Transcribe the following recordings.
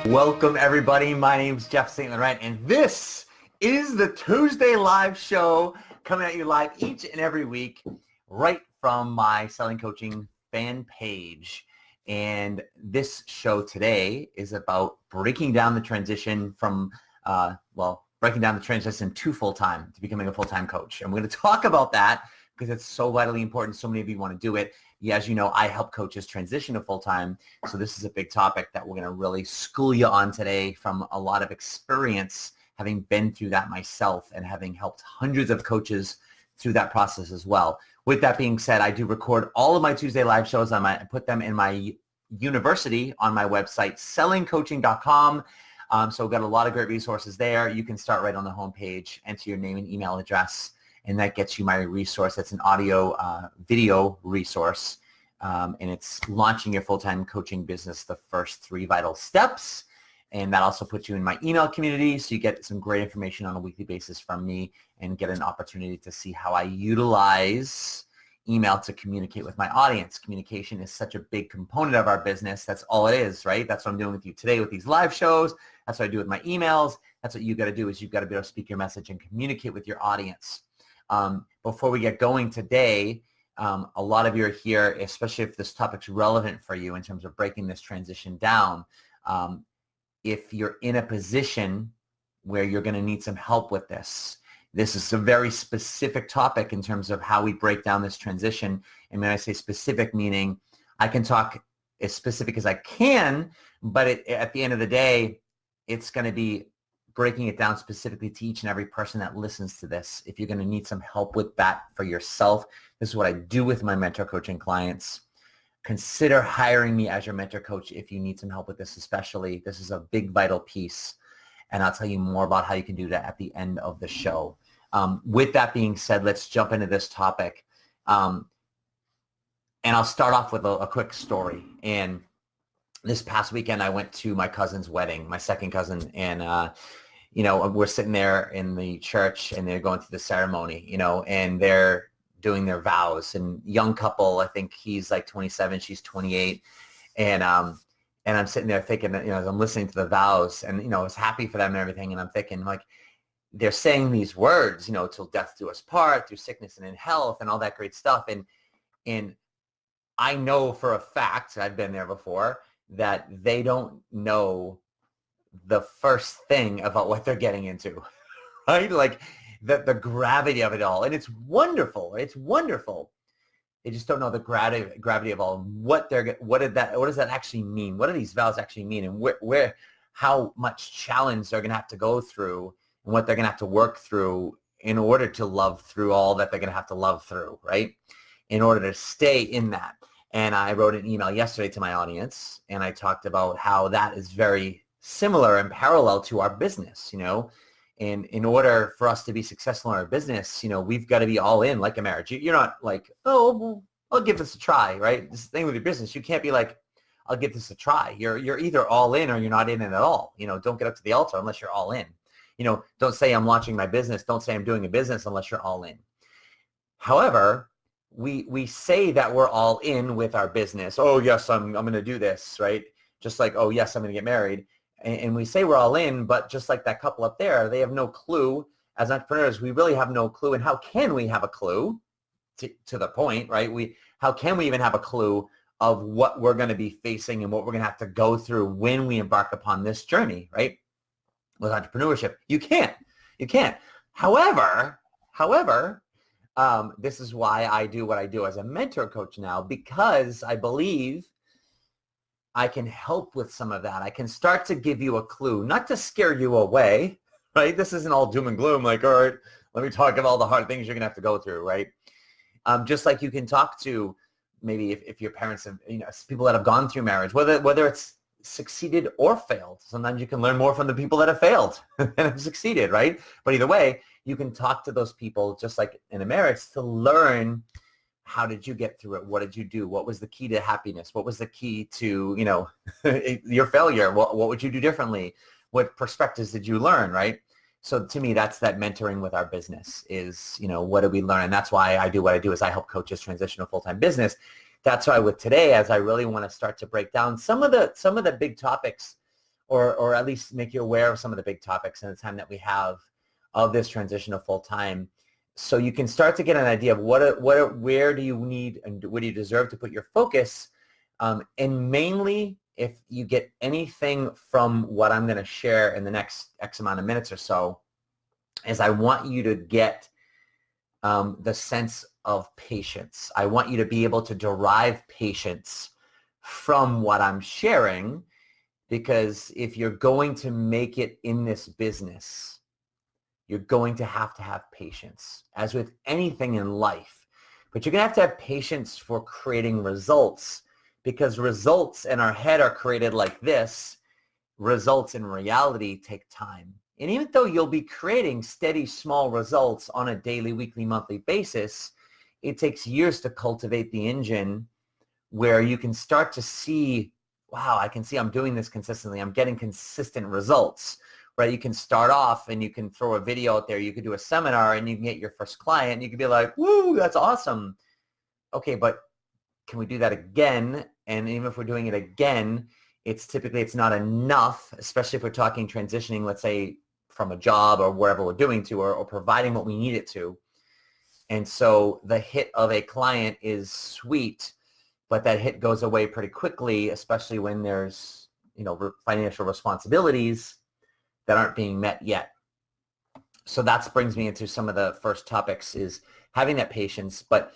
Welcome everybody. My name is Jeff St Laurent, and this is the Tuesday live show coming at you live each and every week right from my Selling Coaching fan page. And this show today is about breaking down the transition from, breaking down the transition to full-time, to becoming a full-time coach. And we're going to talk about that because it's so vitally important. So many of you want to do it. Yeah, as you know, I help coaches transition to full-time. So this is a big topic that we're going to really school you on today from a lot of experience, having been through that myself and having helped hundreds of coaches through that process as well. With that being said, I do record all of my Tuesday live shows. I put them in my university on my website, sellingcoaching.com. So we've got a lot of great resources there. You can start right on the homepage, enter your name and email address, and that gets you my resource. That's an audio video resource, and it's launching your full-time coaching business, the first 3 vital steps. And that also puts you in my email community, so you get some great information on a weekly basis from me and get an opportunity to see how I utilize email to communicate with my audience. Communication is such a big component of our business. That's all it is, right? That's what I'm doing with you today with these live shows. That's what I do with my emails. That's what you got to do, is you've got to be able to speak your message and communicate with your audience. Before we get going today, a lot of you are here, especially if this topic's relevant for you in terms of breaking this transition down. If you're in a position where you're going to need some help with this, this is a very specific topic in terms of how we break down this transition. And when I say specific, meaning I can talk as specific as I can, but at the end of the day, it's going to be breaking it down specifically to each and every person that listens to this. If you're going to need some help with that for yourself, this is what I do with my mentor coaching clients. Consider hiring me as your mentor coach if you need some help with this especially. This is a big, vital piece, and I'll tell you more about how you can do that at the end of the show. With that being said, let's jump into this topic. And I'll start off with a quick story. And this past weekend, I went to my cousin's wedding, my second cousin, and we're sitting there in the church, and they're going through the ceremony, and they're doing their vows. And young couple, I think he's like 27, she's 28, and I'm sitting there thinking that, as I'm listening to the vows, and I was happy for them and everything, and I'm thinking, like, they're saying these words, till death do us part, through sickness and in health, and all that great stuff, and I know for a fact, I've been there before, that they don't know the first thing about what they're getting into, right? Like the gravity of it all. And it's wonderful. It's wonderful. They just don't know the gravity of all. What does that actually mean? What do these vows actually mean? And how much challenge they're going to have to go through, and what they're going to have to work through in order to love through all that they're going to have to love through, right? In order to stay in that. And I wrote an email yesterday to my audience, and I talked about how that is very similar and parallel to our business, and in order for us to be successful in our business, we've got to be all in like a marriage. You're not like, oh, well, I'll give this a try, right? This thing with your business, you can't be like, I'll give this a try. You're either all in or you're not in it at all. Don't get up to the altar unless you're all in. Don't say I'm launching my business. Don't say I'm doing a business unless you're all in. However, we say that we're all in with our business. Oh, yes, I'm going to do this, right? Just like, oh, yes, I'm going to get married. And we say we're all in, but just like that couple up there, they have no clue. As entrepreneurs, we really have no clue. And how can we have a clue, to the point, right? How can we even have a clue of what we're going to be facing and what we're going to have to go through when we embark upon this journey, right? With entrepreneurship, you can't. However, this is why I do what I do as a mentor coach now, because I believe I can help with some of that. I can start to give you a clue, not to scare you away, right? This isn't all doom and gloom, like, all right, let me talk about all the hard things you're going to have to go through, right? Just like you can talk to maybe if your parents have, people that have gone through marriage, whether it's succeeded or failed. Sometimes you can learn more from the people that have failed and have succeeded, right? But either way, you can talk to those people just like in a marriage to learn, how did you get through it? What did you do? What was the key to happiness? What was the key to, your failure? What would you do differently? What perspectives did you learn, right? So to me, that's that mentoring with our business is, what do we learn? And that's why I do what I do is I help coaches transition to full-time business that's why with today, as I really want to start to break down some of the big topics, or at least make you aware of some of the big topics in the time that we have of this transition to full time, so you can start to get an idea of where do you need and what do you deserve to put your focus, and mainly if you get anything from what I'm going to share in the next X amount of minutes or so, is I want you to get the sense of patience. I want you to be able to derive patience from what I'm sharing, because if you're going to make it in this business, you're going to have patience, as with anything in life. But you're going to have patience for creating results, because results in our head are created like this. Results in reality take time. And even though you'll be creating steady, small results on a daily, weekly, monthly basis, it takes years to cultivate the engine where you can start to see, wow, I can see I'm doing this consistently. I'm getting consistent results, right? You can start off and you can throw a video out there. You could do a seminar and you can get your first client. You could be like, woo, that's awesome. Okay, but can we do that again? And even if we're doing it again, it's not enough, especially if we're talking transitioning, let's say, from a job or wherever we're doing to, or providing what we need it to. And so the hit of a client is sweet, but that hit goes away pretty quickly, especially when there's, financial responsibilities that aren't being met yet. So that brings me into some of the first topics, is having that patience. But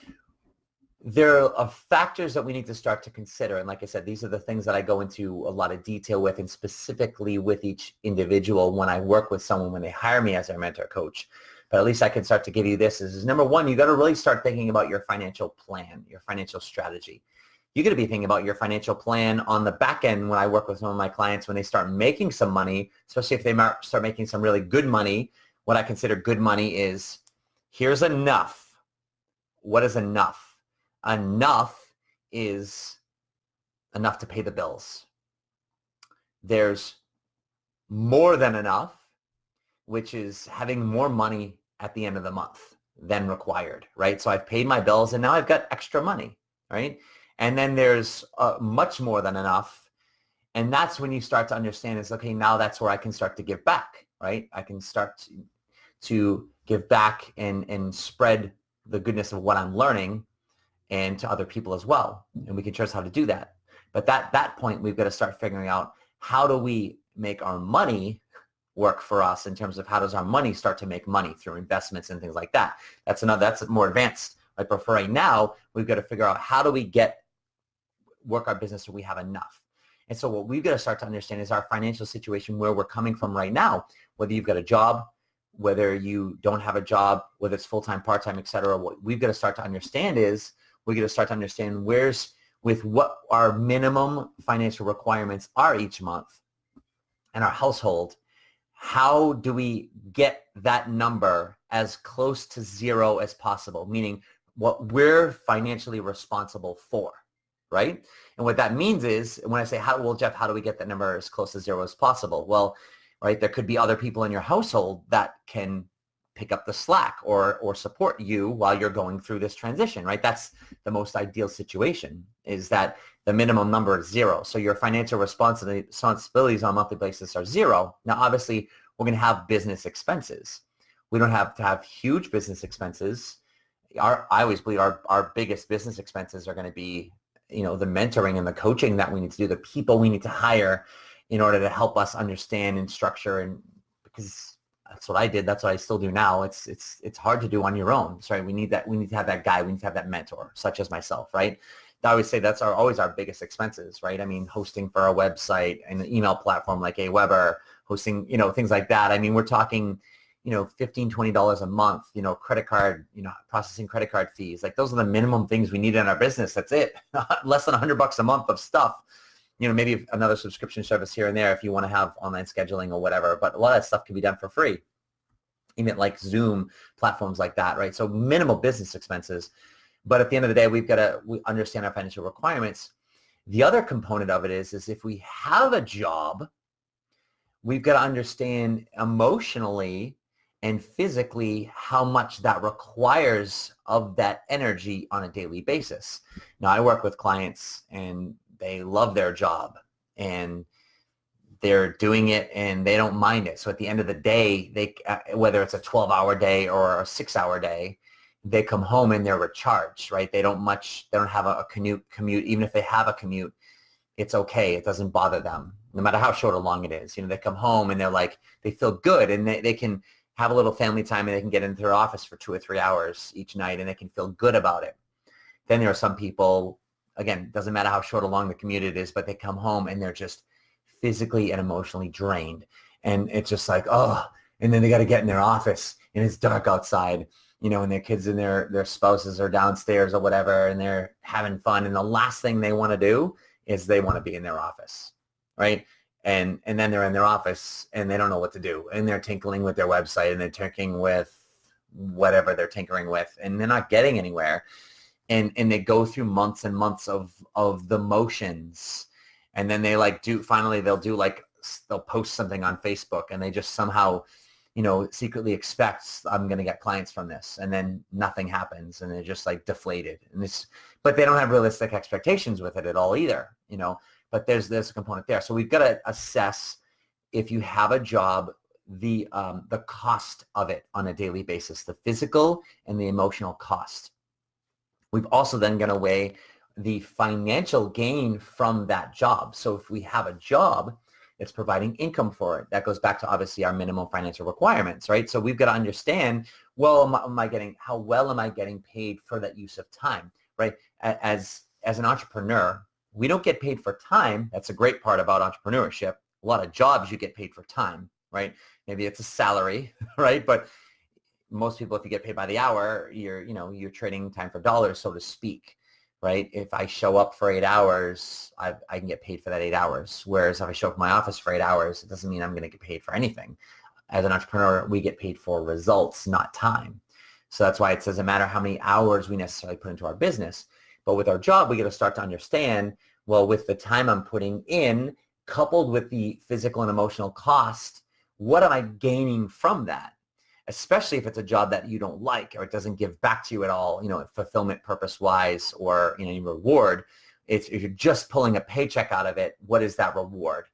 there are factors that we need to start to consider. And like I said, these are the things that I go into a lot of detail with, and specifically with each individual when I work with someone, when they hire me as their mentor coach. But at least I can start to give you this is number one, you got to really start thinking about your financial plan, your financial strategy. You got to be thinking about your financial plan on the back end. When I work with some of my clients, when they start making some money, especially if they start making some really good money, what I consider good money is, here's enough. What is enough? Enough is enough to pay the bills. There's more than enough, which is having more money at the end of the month than required, right? So I've paid my bills and now I've got extra money, right? And then there's much more than enough. And that's when you start to understand is, okay, now that's where I can start to give back, right? I can start to give back and spread the goodness of what I'm learning and to other people as well. And we can show us how to do that. But at that point, we've got to start figuring out, how do we make our money work for us, in terms of how does our money start to make money through investments and things like that. That's more advanced. Like, but for right now, we've got to figure out, how do we work our business so we have enough. And so what we've got to start to understand is our financial situation, where we're coming from right now, whether you've got a job, whether you don't have a job, whether it's full-time, part-time, et cetera. What we've got to start to understand is, we're going to start to understand with what our minimum financial requirements are each month in our household. How do we get that number as close to zero as possible? Meaning what we're financially responsible for, right? And what that means is, when I say, Jeff, how do we get that number as close to zero as possible? Well, right, there could be other people in your household that can pick up the slack or support you while you're going through this transition, right? That's the most ideal situation, is that the minimum number is zero. So your financial responsibilities on a monthly basis are zero. Now, obviously, we're going to have business expenses. We don't have to have huge business expenses. I always believe our biggest business expenses are going to be, the mentoring and the coaching that we need to do, the people we need to hire in order to help us understand and structure, and because that's what I did. That's what I still do now. It's hard to do on your own. Sorry, we need that. We need to have that guy. We need to have that mentor, such as myself, right? I always say that's always our biggest expenses, right? I mean, hosting for our website and an email platform like Aweber, hosting, things like that. I mean, we're talking, $15, $20 a month, credit card, processing credit card fees. Like, those are the minimum things we need in our business. That's it. Less than $100 a month of stuff. Maybe another subscription service here and there if you want to have online scheduling or whatever, but a lot of that stuff can be done for free. Even like Zoom, platforms like that, right? So minimal business expenses. But at the end of the day, we understand our financial requirements. The other component of it is if we have a job, we've got to understand emotionally and physically how much that requires of that energy on a daily basis. Now, I work with clients and they love their job and they're doing it and they don't mind it. So at the end of the day, they whether it's a 12-hour day or a 6-hour day, they come home and they're recharged, right? They don't have a commute. Even if they have a commute, it's okay. It doesn't bother them, no matter how short or long it is. They come home and they're like, they feel good and they can have a little family time and they can get into their office for 2 or 3 hours each night and they can feel good about it. Then there are some people, again, doesn't matter how short or long the commute it is, but they come home and they're just physically and emotionally drained. And it's just like, oh, and then they got to get in their office and it's dark outside, and their kids and their spouses are downstairs or whatever, and they're having fun. And the last thing they want to do is they want to be in their office, right? And then they're in their office and they don't know what to do. And they're tinkling with their website and they're tinkering with whatever they're tinkering with, and they're not getting anywhere. And they go through months and months of the motions. And then they'll post something on Facebook and they just somehow, secretly expect I'm going to get clients from this. And then nothing happens and they're just like deflated. But they don't have realistic expectations with it at all either, but there's a component there. So we've got to assess, if you have a job, the cost of it on a daily basis, the physical and the emotional cost. We've also then got to weigh the financial gain from that job. So if we have a job, it's providing income for it. That goes back to obviously our minimum financial requirements, right? So we've got to understand, how well am I getting paid for that use of time, right? As an entrepreneur, we don't get paid for time. That's a great part about entrepreneurship. A lot of jobs you get paid for time, right? Maybe it's a salary, right? But most people, if you get paid by the hour, you're trading time for dollars, so to speak, right? If I show up for 8 hours, I can get paid for that 8 hours. Whereas if I show up in my office for 8 hours, it doesn't mean I'm going to get paid for anything. As an entrepreneur, we get paid for results, not time. So that's why it doesn't matter how many hours we necessarily put into our business. But with our job, we got to start to understand, well, with the time I'm putting in, coupled with the physical and emotional cost, what am I gaining from that? Especially if it's a job that you don't like or it doesn't give back to you at all, fulfillment purpose-wise or, reward. If you're just pulling a paycheck out of it, what is that reward?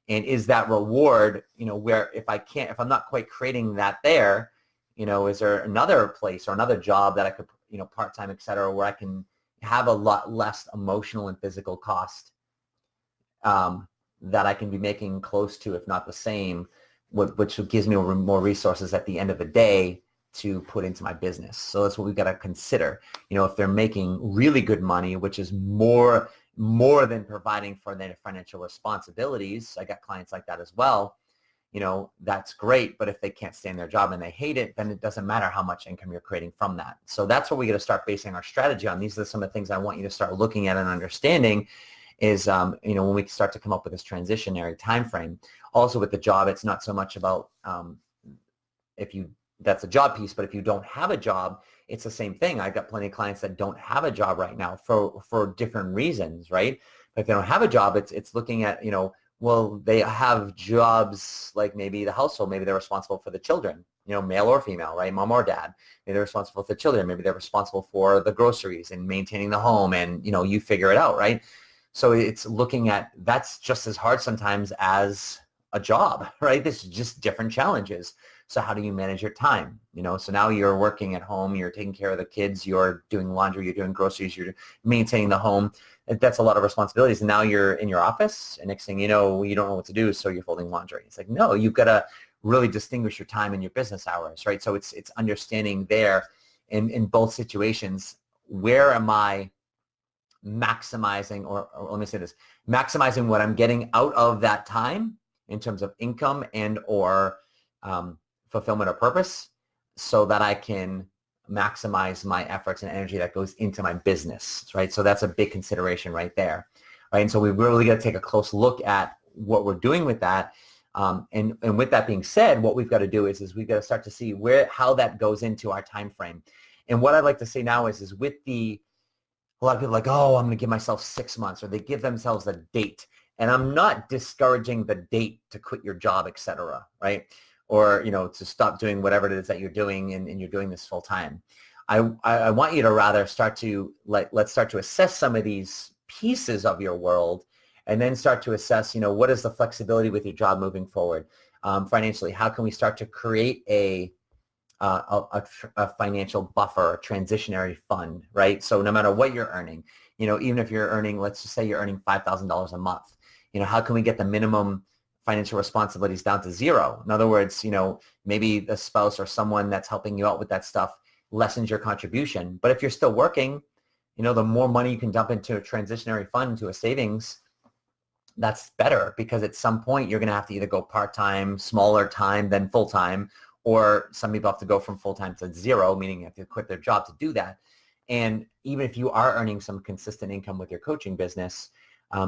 And is that reward, where if I'm not quite creating that there, is there another place or another job that I could, part-time, et cetera, where I can have a lot less emotional and physical cost that I can be making close to, if not the same, which gives me more resources at the end of the day to put into my business. So that's what we've got to consider. If they're making really good money, which is more than providing for their financial responsibilities, I got clients like that as well, that's great. But if they can't stay in their job and they hate it, then it doesn't matter how much income you're creating from that. So that's what we got to start basing our strategy on. These are some of the things I want you to start looking at and understanding is, when we start to come up with this transitionary time frame. Also with the job, it's not so much about that's a job piece, but if you don't have a job, it's the same thing. I've got plenty of clients that don't have a job right now for different reasons, right? But if they don't have a job, it's looking at, they have jobs like maybe the household, maybe they're responsible for the children, male or female, right? Mom or dad. Maybe they're responsible for the children. Maybe they're responsible for the groceries and maintaining the home, and, you figure it out, right? So it's looking at, that's just as hard sometimes as a job, right? This is just different challenges. So how do you manage your time? So now you're working at home, you're taking care of the kids, you're doing laundry, you're doing groceries, you're maintaining the home. That's a lot of responsibilities. And now you're in your office, and next thing you know, you don't know what to do, so you're folding laundry. It's like, no, you've got to really distinguish your time and your business hours, right? So it's understanding there in both situations, where am I maximizing, or let me say this, maximizing what I'm getting out of that time in terms of income and or fulfillment or purpose, so that I can maximize my efforts and energy that goes into my business, right? So that's a big consideration right there, right? And so we really got to take a close look at what we're doing with that. And with that being said, what we've got to do is we've got to start to see how that goes into our time frame. And what I'd like to say now is with a lot of people are like, oh, I'm going to give myself 6 months, or they give themselves a date. And I'm not discouraging the date to quit your job, et cetera, right? or, to stop doing whatever it is that you're doing and you're doing this full time. I want you to rather let's start to assess some of these pieces of your world and then start to assess, what is the flexibility with your job moving forward financially? How can we start to create a financial buffer, a transitionary fund, right? So no matter what you're earning, even if you're earning, let's just say you're earning $5,000 a month, how can we get the minimum financial responsibilities down to zero? In other words, maybe the spouse or someone that's helping you out with that stuff lessens your contribution. But if you're still working, the more money you can dump into a transitionary fund, to a savings, that's better, because at some point you're going to have to either go part-time, smaller time, then full-time, or some people have to go from full-time to zero, meaning you have to quit their job to do that. And even if you are earning some consistent income with your coaching business,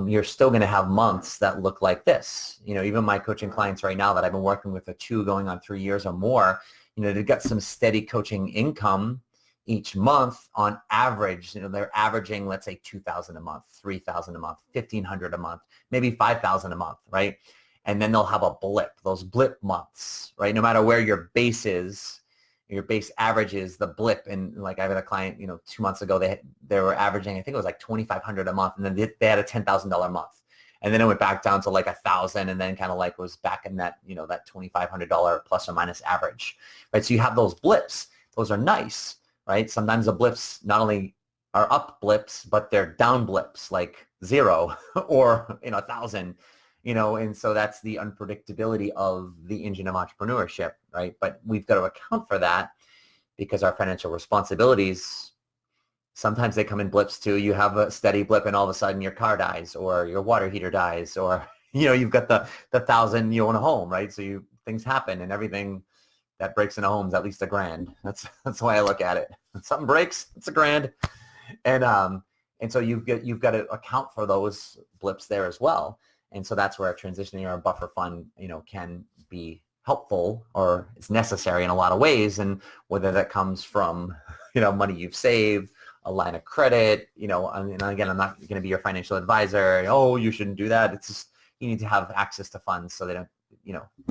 you're still going to have months that look like this. Even my coaching clients right now that I've been working with for 2 going on 3 years or more, they've got some steady coaching income each month on average. They're averaging, let's say, $2,000 a month, $3,000 a month, $1,500 a month, maybe $5,000 a month, right? And then they'll have a blip, those blip months, right? No matter where your base is, your base average is the blip. And like I had a client, 2 months ago, they were averaging, I think it was like $2,500 a month, and then they had a $10,000 month. And then it went back down to like 1,000, and then kind of like was back in that, that $2,500 plus or minus average, right? So you have those blips. Those are nice, right? Sometimes the blips not only are up blips, but they're down blips, like 0 or 1,000. And so that's the unpredictability of the engine of entrepreneurship, right? But we've got to account for that, because our financial responsibilities, sometimes they come in blips too. You have a steady blip and all of a sudden your car dies, or your water heater dies, or, you've got the 1,000, you own a home, right? So things happen, and everything that breaks in a home is at least $1,000. That's the way I look at it. When something breaks, it's $1,000. And so you've got to account for those blips there as well. And so that's where a transitioning or a buffer fund, can be helpful, or it's necessary in a lot of ways. And whether that comes from, money you've saved, a line of credit, and again, I'm not going to be your financial advisor. Oh, you shouldn't do that. It's just, you need to have access to funds so they don't,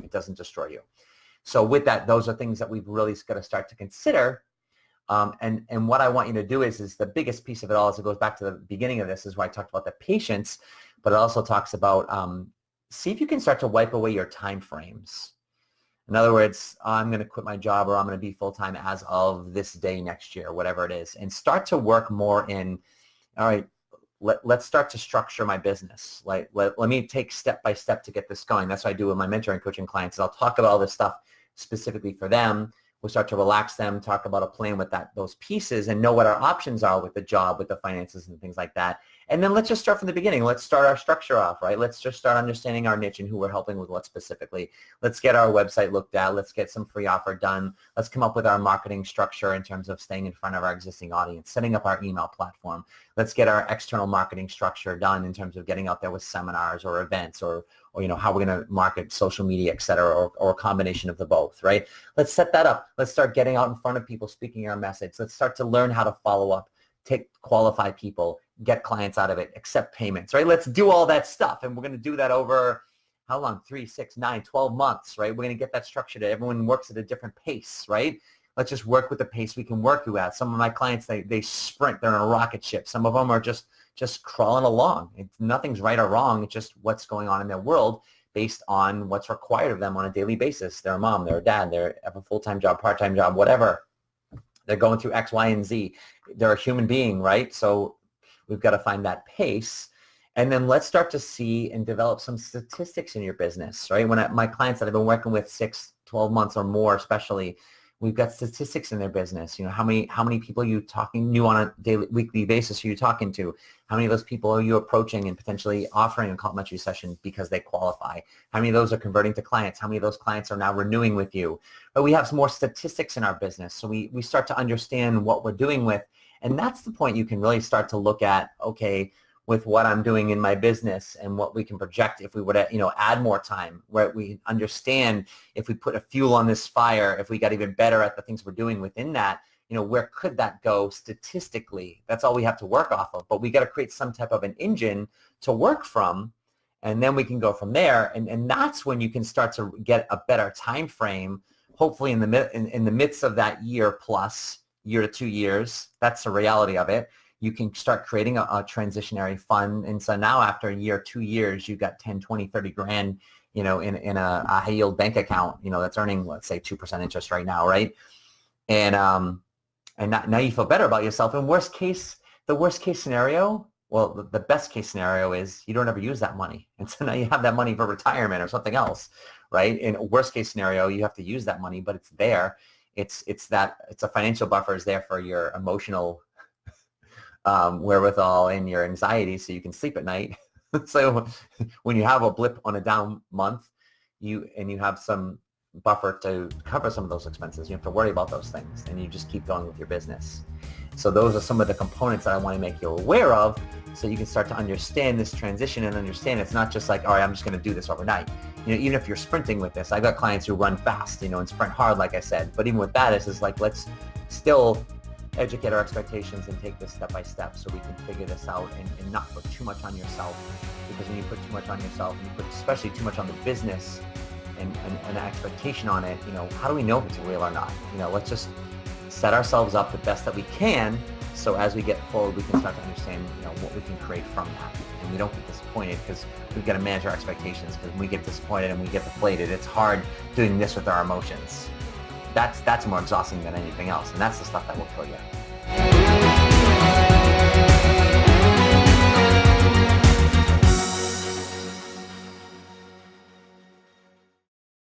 it doesn't destroy you. So with that, those are things that we've really got to start to consider. And what I want you to do is the biggest piece of it all, as it goes back to the beginning of this, is where I talked about the patience, but it also talks about see if you can start to wipe away your time frames. In other words, I'm going to quit my job, or I'm going to be full-time as of this day next year, whatever it is, and start to work more in, all right, let's start to structure my business. Like, let me take step by step to get this going. That's what I do with my mentoring coaching clients, is I'll talk about all this stuff specifically for them. We'll start to relax them, talk about a plan with those pieces, and know what our options are with the job, with the finances and things like that. And then let's just start from the beginning. Let's start our structure off, right? Let's just start understanding our niche and who we're helping with what specifically. Let's get our website looked at. Let's get some free offer done. Let's come up with our marketing structure in terms of staying in front of our existing audience, setting up our email platform. Let's get our external marketing structure done in terms of getting out there with seminars or events, or how we're going to market social media, et cetera, or a combination of the both, right? Let's set that up. Let's start getting out in front of people, speaking our message. Let's start to learn how to follow up, qualify people, get clients out of it, accept payments, right? Let's do all that stuff. And we're going to do that over how long? 3, 6, 9, 12 months, right? We're going to get that structured. Everyone works at a different pace, right? Let's just work with the pace we can work at. Some of my clients, they sprint. They're in a rocket ship. Some of them are just crawling along. Nothing's right or wrong. It's just what's going on in their world based on what's required of them on a daily basis. They're a mom, they're a dad, they have a full-time job, part-time job, whatever. They're going through X, Y, and Z. They're a human being, right? So we've got to find that pace. And then let's start to see and develop some statistics in your business, right? When my clients that I've been working with 6, 12 months or more, especially, we've got statistics in their business. How many people are you talking to on a weekly basis are you talking to? How many of those people are you approaching and potentially offering a complimentary session because they qualify? How many of those are converting to clients? How many of those clients are now renewing with you? But we have some more statistics in our business. So we start to understand what we're doing with. And that's the point you can really start to look at, okay, with what I'm doing in my business and what we can project if we were to, add more time, where we understand if we put a fuel on this fire, if we got even better at the things we're doing within that, where could that go statistically? That's all we have to work off of. But we got to create some type of an engine to work from. And then we can go from there. And that's when you can start to get a better time frame, hopefully in the midst of that year plus, year to 2 years. That's the reality of it. You can start creating a transitionary fund. And so now after a year, 2 years, you've got 10, 20, 30 grand, in a high yield bank account, that's earning, let's say 2% interest right now. Right. And now you feel better about yourself. And the worst case scenario, well, the best case scenario is you don't ever use that money. And so now you have that money for retirement or something else, right? In worst case scenario, you have to use that money, but it's there. It's a financial buffer is there for your emotional wherewithal and your anxiety so you can sleep at night. So when you have a blip on a down month, you have some buffer to cover some of those expenses. You don't have to worry about those things, and you just keep going with your business. So those are some of the components that I want to make you aware of so you can start to understand this transition and understand it's not just like, all right, I'm just going to do this overnight. Even if you're sprinting with this, I've got clients who run fast, and sprint hard, like I said. But even with that, it's like, let's still educate our expectations and take this step by step so we can figure this out and not put too much on yourself. Because when you put too much on yourself, and you put especially too much on the business and an expectation on it, how do we know if it's real or not? Let's just set ourselves up the best that we can, so as we get forward, we can start to understand, what we can create from that, and we don't get disappointed, because we've got to manage our expectations. Because when we get disappointed and we get deflated, it's hard doing this with our emotions. That's more exhausting than anything else, and that's the stuff that will kill you.